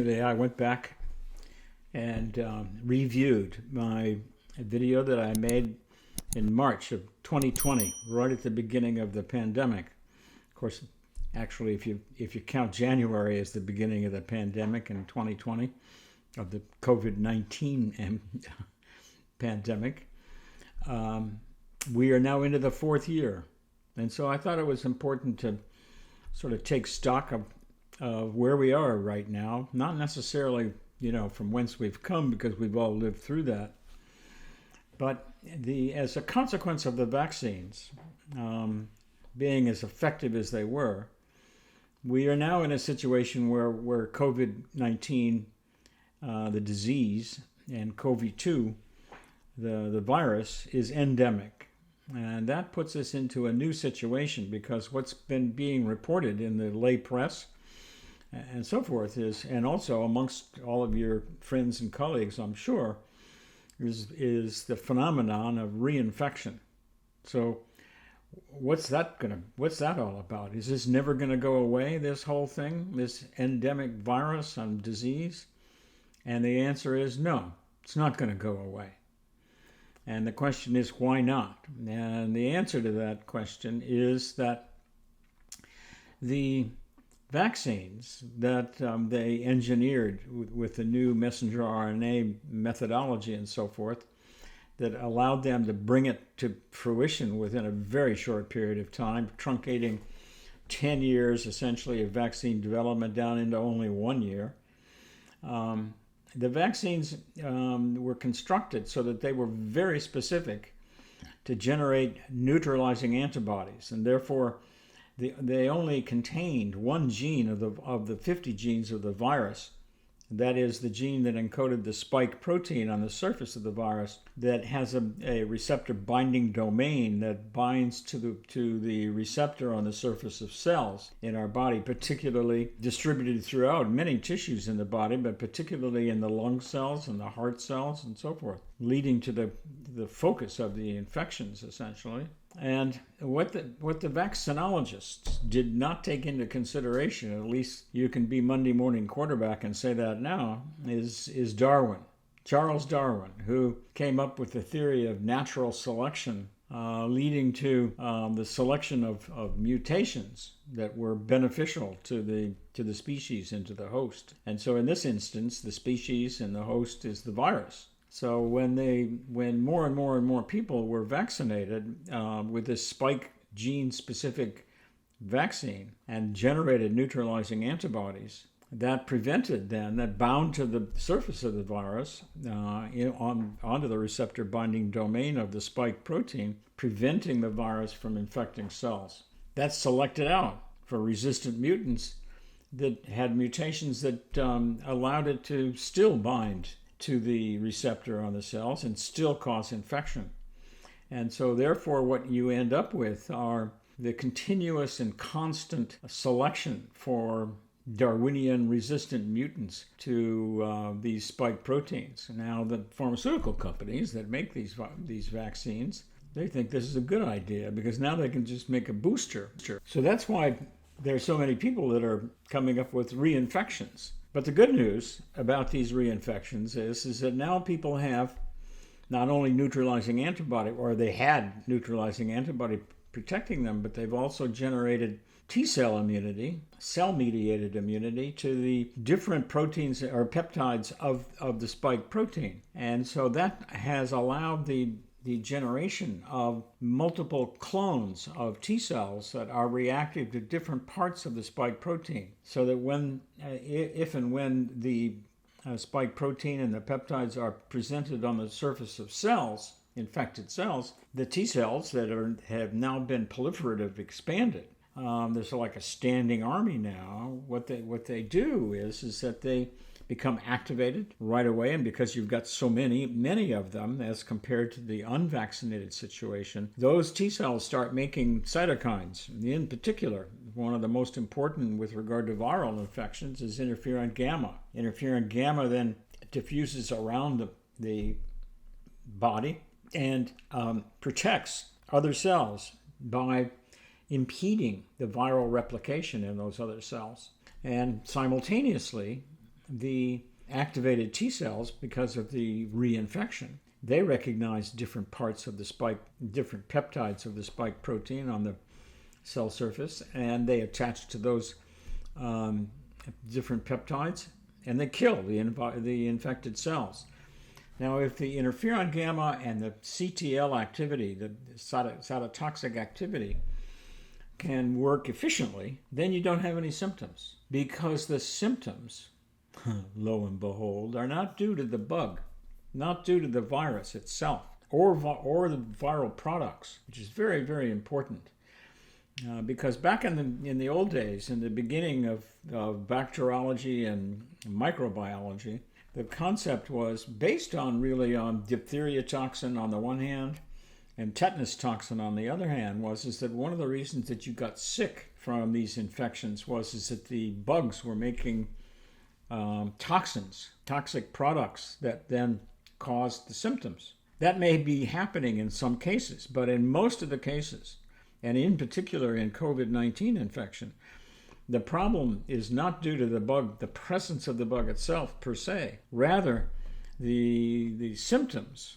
Today I went back and reviewed my video that I made in March of 2020, right at the beginning of the pandemic. Of course, actually, if you count January as the beginning of the pandemic in 2020, of the COVID-19 pandemic, we are now into the fourth year. And so I thought it was important to sort of take stock of where we are right now, not necessarily, from whence we've come, because we've all lived through that, but as a consequence of the vaccines being as effective as they were, we are now in a situation where COVID-19, the disease, and COVID-2, the virus, is endemic. And that puts us into a new situation, because what's been being reported in the lay press and so forth and also amongst all of your friends and colleagues, I'm sure, is the phenomenon of reinfection. So what's that all about? Is this never gonna go away, this whole thing, this endemic virus and disease? And the answer is no, it's not gonna go away. And the question is, why not? And the answer to that question is that the vaccines that they engineered with the new messenger RNA methodology and so forth, that allowed them to bring it to fruition within a very short period of time, truncating 10 years essentially of vaccine development down into only 1 year. The vaccines were constructed so that they were very specific to generate neutralizing antibodies, and therefore they only contained one gene of the 50 genes of the virus. That is the gene that encoded the spike protein on the surface of the virus, that has a receptor binding domain that binds to the receptor on the surface of cells in our body, particularly distributed throughout many tissues in the body, but particularly in the lung cells and the heart cells and so forth, leading to the focus of the infections, essentially. And what the vaccinologists did not take into consideration, at least you can be Monday morning quarterback and say that now, is Darwin, Charles Darwin, who came up with the theory of natural selection, leading to the selection of mutations that were beneficial to the species and to the host. And so in this instance, the species and the host is the virus. So when more and more people were vaccinated with this spike gene-specific vaccine and generated neutralizing antibodies, that bound to the surface of the virus onto the receptor binding domain of the spike protein, preventing the virus from infecting cells. That selected out for resistant mutants that had mutations that allowed it to still bind to the receptor on the cells and still cause infection. And so therefore what you end up with are the continuous and constant selection for Darwinian resistant mutants to these spike proteins. Now the pharmaceutical companies that make these vaccines, they think this is a good idea, because now they can just make a booster. So that's why there's so many people that are coming up with reinfections. But the good news about these reinfections is that now people have not only neutralizing antibody, or they had neutralizing antibody protecting them, but they've also generated T-cell immunity, cell-mediated immunity to the different proteins or peptides of the spike protein. And so that has allowed the generation of multiple clones of T cells that are reactive to different parts of the spike protein, so that if and when the spike protein and the peptides are presented on the surface of cells, infected cells, the T cells that have now been proliferative expanded. There's like a standing army now. What they do is that they become activated right away, and because you've got so many of them as compared to the unvaccinated situation, those T cells start making cytokines. In particular, one of the most important with regard to viral infections is interferon gamma. Interferon gamma then diffuses around the body and protects other cells by impeding the viral replication in those other cells. And simultaneously, the activated T cells, because of the reinfection, they recognize different parts of the spike, different peptides of the spike protein on the cell surface, and they attach to those different peptides, and they kill the infected cells. Now, if the interferon gamma and the CTL activity, the cytotoxic activity, can work efficiently, then you don't have any symptoms, because the symptoms, lo and behold, are not due to the bug, not due to the virus itself, or the viral products, which is very, very important. Because back in the old days, in the beginning of bacteriology and microbiology, the concept was based on diphtheria toxin on the one hand and tetanus toxin on the other hand, is that one of the reasons that you got sick from these infections is that the bugs were making toxins, toxic products that then caused the symptoms. That may be happening in some cases, but in most of the cases, and in particular in COVID-19 infection, the problem is not due to the bug, the presence of the bug itself per se. Rather, the symptoms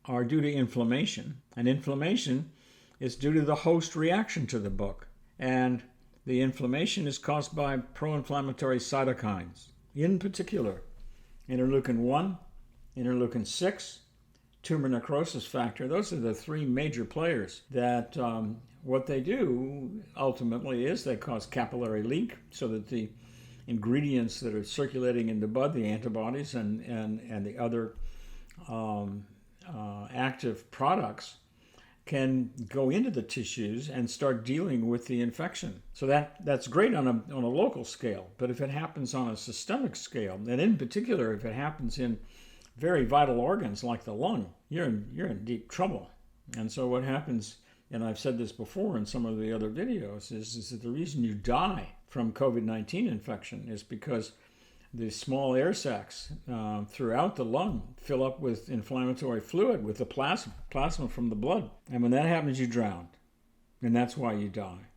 are due to inflammation, and inflammation is due to the host reaction to the bug. And the inflammation is caused by pro-inflammatory cytokines, in particular interleukin-1, interleukin-6, tumor necrosis factor. Those are the three major players that what they do ultimately is they cause capillary leak, so that the ingredients that are circulating in the blood, the antibodies and the other active products, can go into the tissues and start dealing with the infection. So that's great on a local scale, but if it happens on a systemic scale, and in particular if it happens in very vital organs like the lung, you're in deep trouble. And so what happens, and I've said this before in some of the other videos, is that the reason you die from COVID-19 infection is because the small air sacs throughout the lung fill up with inflammatory fluid, with the plasma from the blood. And when that happens, you drown. And that's why you die.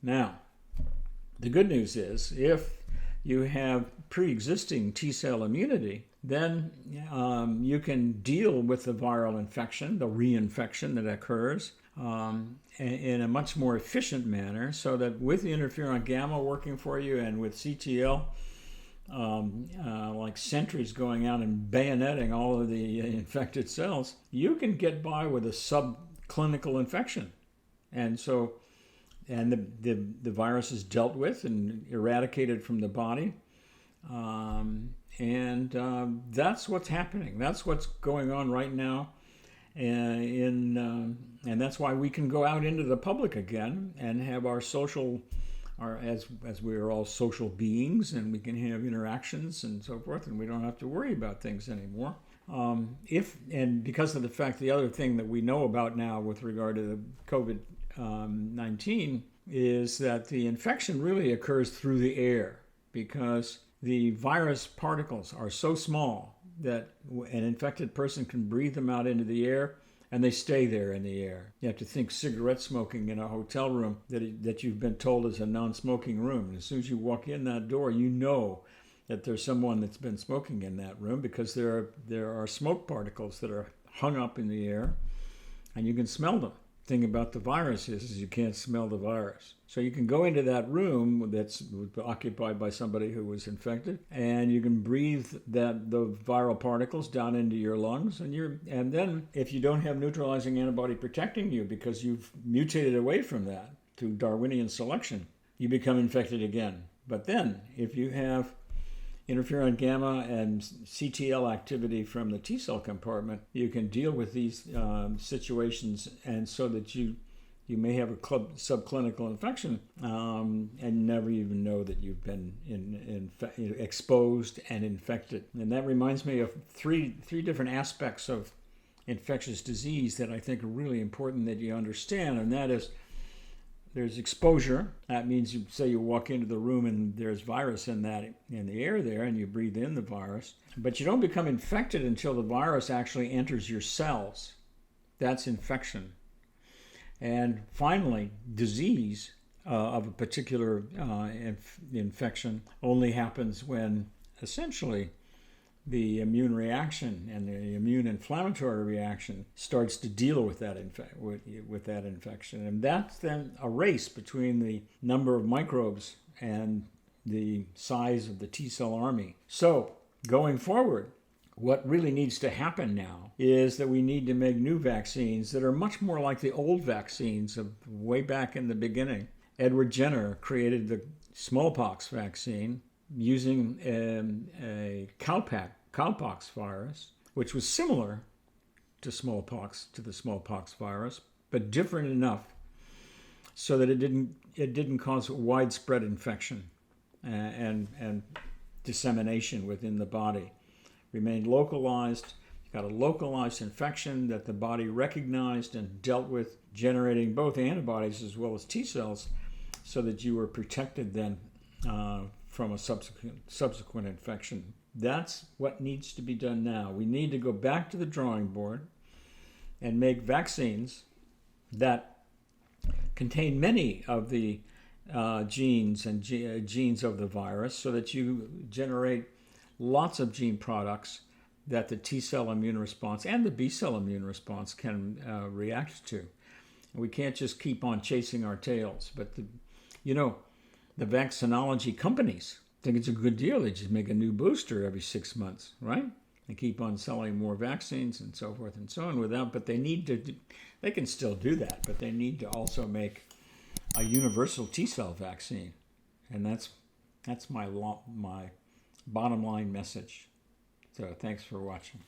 Now, the good news is, if you have pre-existing T-cell immunity, then you can deal with the viral infection, the reinfection that occurs, in a much more efficient manner, so that with the interferon gamma working for you and with CTL, like sentries going out and bayoneting all of the infected cells, you can get by with a subclinical infection. And so, and the virus is dealt with and eradicated from the body. And that's what's happening. That's what's going on right now. And that's why we can go out into the public again and have our social, as we are all social beings, and we can have interactions and so forth, and we don't have to worry about things anymore. And because of the fact, the other thing that we know about now with regard to the COVID-19 is that the infection really occurs through the air, because the virus particles are so small that an infected person can breathe them out into the air, and they stay there in the air. You have to think cigarette smoking in a hotel room that you've been told is a non-smoking room. And as soon as you walk in that door, you know that there's someone that's been smoking in that room, because there are smoke particles that are hung up in the air, and you can smell them. The thing about the virus is you can't smell the virus. So you can go into that room that's occupied by somebody who was infected, and you can breathe the viral particles down into your lungs, and then if you don't have neutralizing antibody protecting you because you've mutated away from that through Darwinian selection, you become infected again. But then if you have interferon gamma and CTL activity from the T-cell compartment, you can deal with these situations, and so that you may have a subclinical infection and never even know that you've been exposed and infected. And that reminds me of three different aspects of infectious disease that I think are really important that you understand, and that is, there's exposure. That means you walk into the room and there's virus in the air there, and you breathe in the virus. But you don't become infected until the virus actually enters your cells. That's infection. And finally, disease of a particular infection only happens when essentially the immune reaction and the immune inflammatory reaction starts to deal with that with that infection, and that's then a race between the number of microbes and the size of the T cell army. So going forward, what really needs to happen now is that we need to make new vaccines that are much more like the old vaccines of way back in the beginning. Edward Jenner created the smallpox vaccine using a cowpox virus, which was similar to the smallpox virus, but different enough so that it didn't cause widespread infection and dissemination within the body. Remained localized. You got a localized infection that the body recognized and dealt with, generating both antibodies as well as T cells, so that you were protected then from a subsequent infection. That's what needs to be done now. We need to go back to the drawing board and make vaccines that contain many of the genes and genes of the virus, so that you generate lots of gene products that the T cell immune response and the B cell immune response can react to. And we can't just keep on chasing our tails. But the vaccinology companies think it's a good deal. They just make a new booster every 6 months, right? They keep on selling more vaccines and so forth and so on but they can still do that, but they need to also make a universal T cell vaccine. And that's my bottom line message. So thanks for watching.